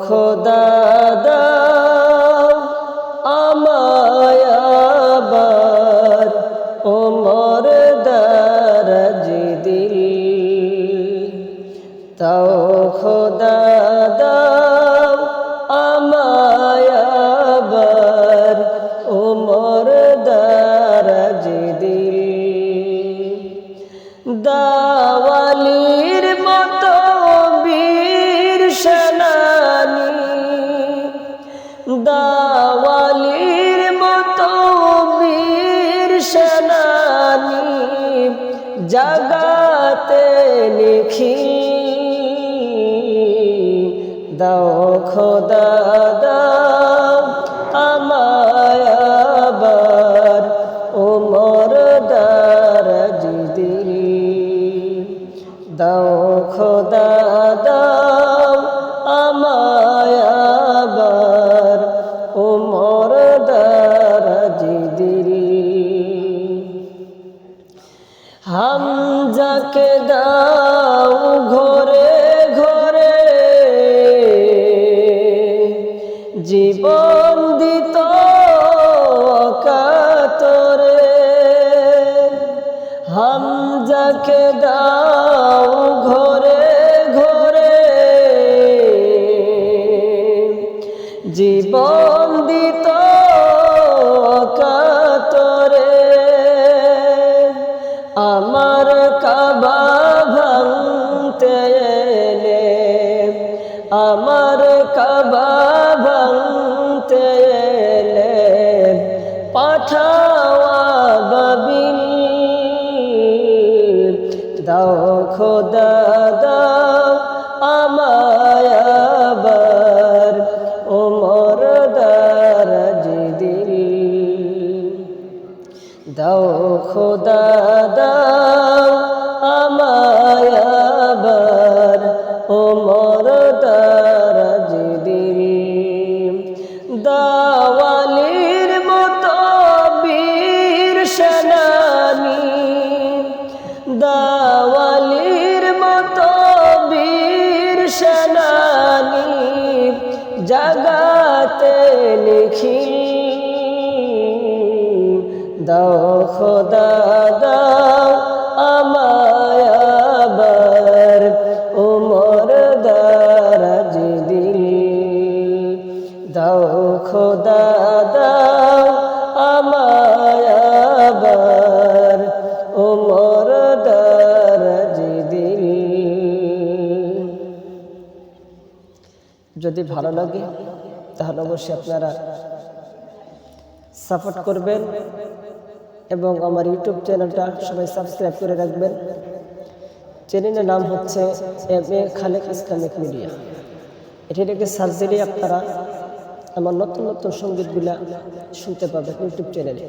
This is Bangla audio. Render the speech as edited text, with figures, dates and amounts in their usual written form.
খোদা দাও আমায় আবার ওমর দারাজ দিল দাও খোদা দাও আমায় আবার ওমর দারাজ দিল দাওয়ালির মতো বীর সেনানী দাওয়ালির মতো বীর সেনানী জাগাতে নিখিল দাও খোদা দাও আমায় আবার ওমর দারাজ দিল দাও খোদা দাও আমায় আবার ওমর দারাজ দিল হামজাকে দাও ঘরে ঘরে জীবন দিত কাতরে হামজাকে দাও ঘরে ঘরে জীবন দিত কাতরে আমার কাবা ভাঙতে এলে আমার কাবা ভাঙতে এলে পাঠাওয়া বাবিল দাও খোদা দাও আমায় আবার ওমর দারাজ দিল দাও খোদা দাও আমায় আবার ওমর দারাজ দিল দাওয়ালির মতো বীর সেনানী দাওয়ালির মতো বীর সেনানী জাগাতে নিখিল দাও খোদা দাও আমায় আবার ওমর দারাজ দিল দাও খোদা দাও আমায় আবার ওমর দারাজ দিল যদি ভালো লাগে তাহলে অবশ্যই আপনারা সাপোর্ট করবেন এবং আমার ইউটিউব চ্যানেলটা সবাই সাবস্ক্রাইব করে রাখবেন। চ্যানেলের নাম হচ্ছে MA খালেক ইসলামিক মিডিয়া। এটি লিখে সার্চ দিলেই আপনারা আমার নতুন নতুন সঙ্গীতগুলা শুনতে পাবেন ইউটিউব চ্যানেলে।